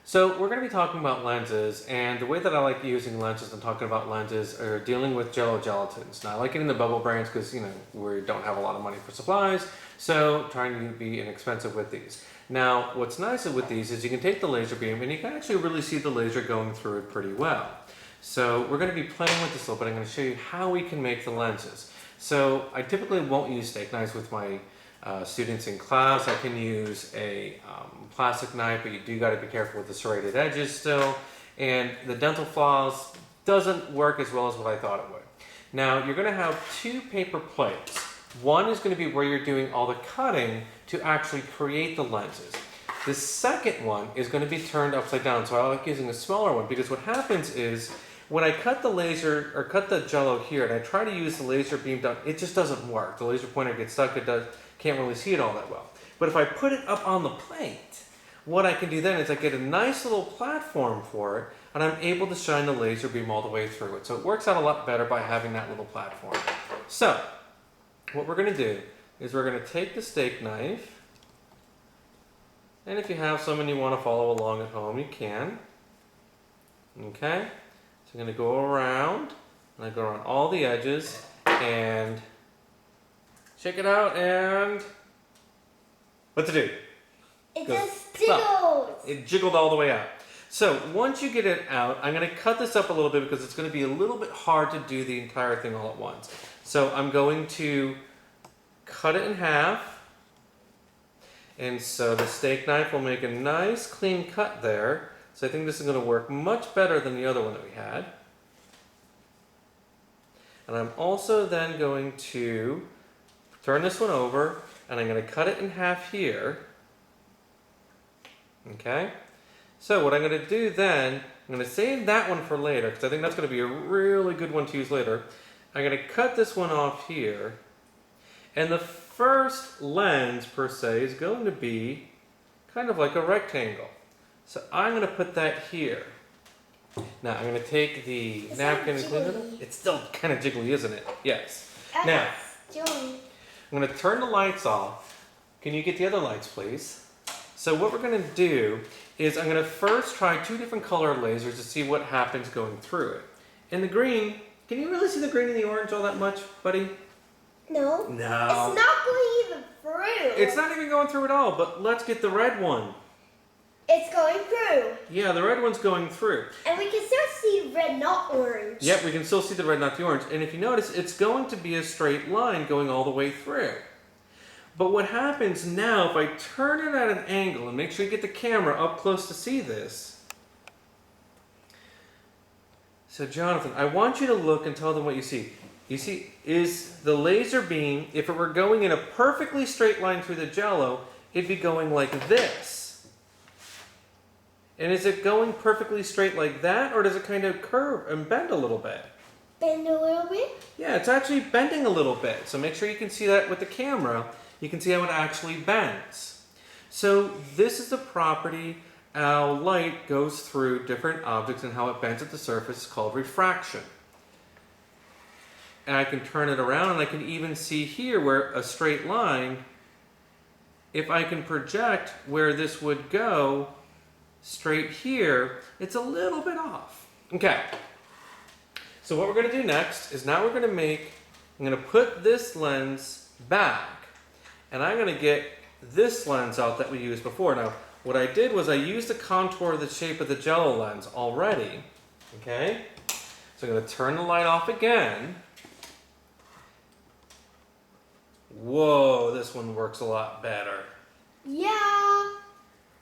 So we're going to be talking about lenses, and the way that I like using lenses and talking about lenses are dealing with Jello gelatins. Now I like it in the bubble brands because we don't have a lot of money for supplies, so trying to be inexpensive with these. Now what's nice with these is you can take the laser beam and you can actually really see the laser going through it pretty well. So we're going to be playing with this a little bit. I'm going to show you how we can make the lenses. So I typically won't use steak knives with my students in class. I can use a plastic knife, but you do got to be careful with the serrated edges still. And the dental floss doesn't work as well as what I thought it would. Now you're going to have two paper plates. One is going to be where you're doing all the cutting to actually create the lenses. The second one is going to be turned upside down, so I like using a smaller one because what happens is when I cut the laser or cut the Jello here and I try to use the laser beam down, it just doesn't work. The laser pointer gets stuck, can't really see it all that well. But if I put it up on the plate, what I can do then is I get a nice little platform for it and I'm able to shine the laser beam all the way through it. So it works out a lot better by having that little platform. So what we're going to do is we're going to take the steak knife, and if you have some and you want to follow along at home, you can. Okay? So I'm going to go around, and I go around all the edges, and check it out, and what's it do? It just jiggles. It jiggled all the way out. So once you get it out, I'm going to cut this up a little bit because it's going to be a little bit hard to do the entire thing all at once. So I'm going to cut it in half. And so the steak knife will make a nice clean cut there. So I think this is going to work much better than the other one that we had. And I'm also then going to turn this one over and I'm going to cut it in half here. Okay? So what I'm going to do then, I'm going to save that one for later because I think that's going to be a really good one to use later. I'm going to cut this one off here. And the first lens, per se, is going to be kind of like a rectangle. So I'm going to put that here. Now I'm going to take the napkin and clean it up. It's still kind of jiggly, isn't it? Yes. Now, I'm going to turn the lights off. Can you get the other lights, please? So what we're going to do is I'm going to first try two different color lasers to see what happens going through it. In the green, can you really see the green and the orange all that much, buddy? No. No. It's not going even through. It's not even going through at all, but let's get the red one. It's going through. Yeah, the red one's going through. And we can still see red, not orange. Yep, we can still see the red, not the orange. And if you notice, it's going to be a straight line going all the way through. But what happens now, if I turn it at an angle, and make sure you get the camera up close to see this. So Jonathan, I want you to look and tell them what you see. You see, is the laser beam, if it were going in a perfectly straight line through the Jello, it'd be going like this. And is it going perfectly straight like that, or does it kind of curve and bend a little bit? Bend a little bit? Yeah, it's actually bending a little bit. So make sure you can see that with the camera. You can see how it actually bends. So this is the property how light goes through different objects and how it bends at the surface. It's called refraction. And I can turn it around and I can even see here where a straight line, if I can project where this would go straight here, it's a little bit off. Okay, so what we're going to do next is now I'm going to put this lens back and I'm going to get this lens out that we used before. Now what I did was I used the contour of the shape of the Jello lens already. Okay, so I'm going to turn the light off again. Whoa, this one works a lot better. Yeah.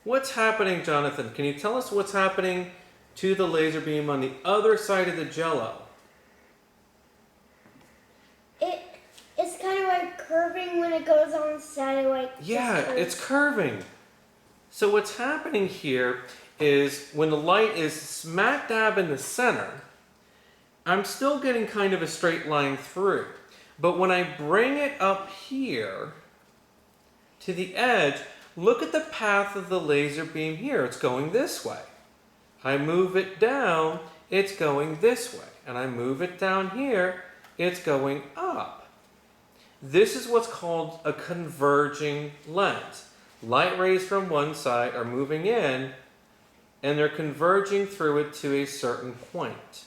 What's happening, Jonathan? Can you tell us what's happening to the laser beam on the other side of the Jello? It's kind of like curving when it goes on the side, like Yeah, it's curving. So what's happening here is when the light is smack dab in the center, I'm still getting kind of a straight line through. But when I bring it up here to the edge, look at the path of the laser beam here. It's going this way. I move it down, it's going this way. And I move it down here, it's going up. This is what's called a converging lens. Light rays from one side are moving in and they're converging through it to a certain point.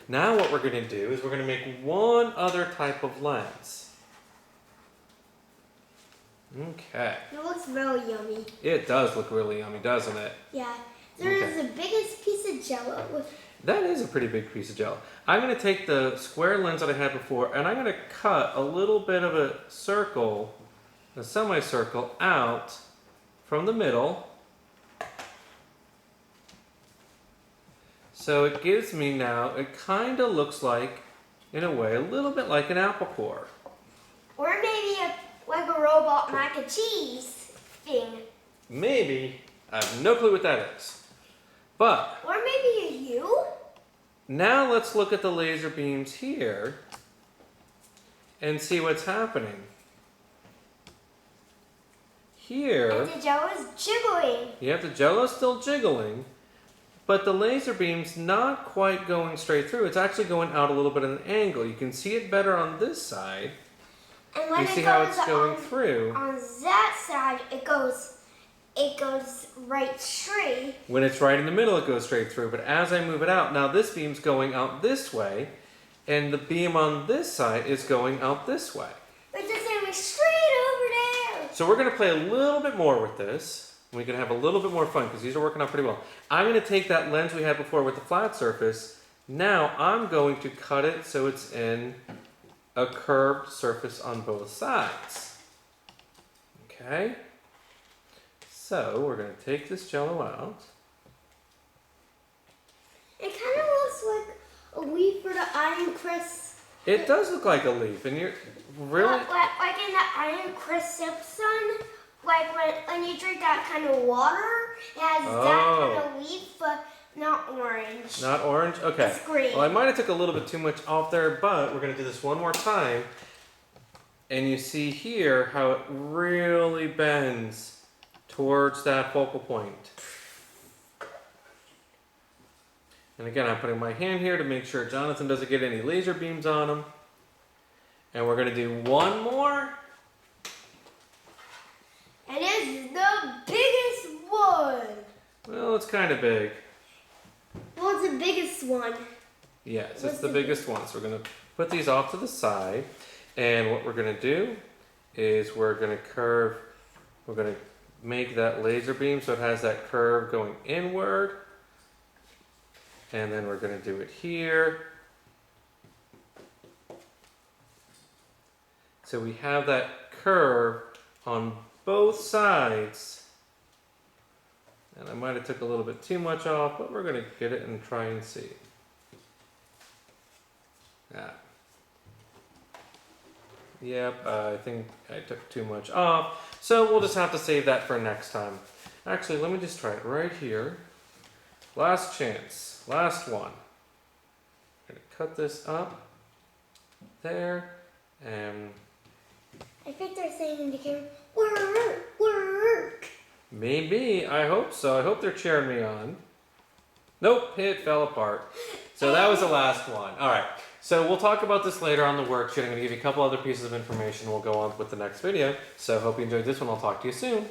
Now what we're going to do is we're going to make one other type of lens. Okay. It looks really yummy. It does look really yummy, doesn't it? Yeah. There's the biggest piece of Jello. That is a pretty big piece of Jello. I'm going to take the square lens that I had before, and I'm going to cut a little bit of a circle, a semicircle, out from the middle. So it gives me now, it kind of looks like, in a way, a little bit like an apple core. Or maybe like a robot mac and cheese thing. Maybe. I have no clue what that is. But Or maybe a U? now let's look at the laser beams here and see what's happening. Here, And the Jello is jiggling. you have the Jello still jiggling, but the laser beam's not quite going straight through. It's actually going out a little bit at an angle. You can see it better on this side. And when You it see goes how it's going on, through. on that side, it goes right straight. When it's right in the middle, it goes straight through. But as I move it out, now this beam's going out this way, and the beam on this side is going out this way. But it's going straight over there. So we're going to play a little bit more with this. We can have a little bit more fun because these are working out pretty well. I'm going to take that lens we had before with the flat surface. Now I'm going to cut it so it's in a curved surface on both sides. Okay? So we're going to take this Jello out. It kind of looks like a leaf for the Iron Crisp. It does look like a leaf, and you're really... Like in the Iron Crisp one, like when you drink that kind of water, it has that kind of leaf, but not orange. Not orange? Okay. It's green. Well, I might have took a little bit too much off there, but we're going to do this one more time. And you see here how it really bends towards that focal point. And again, I'm putting my hand here to make sure Jonathan doesn't get any laser beams on him. And we're going to do one more. And it's the biggest one. Well, it's kind of big. What's the biggest one? Yes, it's the biggest one. So we're going to put these off to the side. And what we're going to do is we're going to curve, we're going to make that laser beam so it has that curve going inward. And then we're going to do it here. So we have that curve on both sides. And I might have took a little bit too much off, but we're going to get it and try and see. Yeah. Yep, I think I took too much off. So we'll just have to save that for next time. Actually, let me just try it right here. Last chance. Last one. I'm going to cut this up. There. And I think they're saying in the camera, work. maybe. I hope so. I hope they're cheering me on. Nope, it fell apart. So that was the last one. All right. So we'll talk about this later on the worksheet. I'm going to give you a couple other pieces of information. We'll go on with the next video. So hope you enjoyed this one. I'll talk to you soon.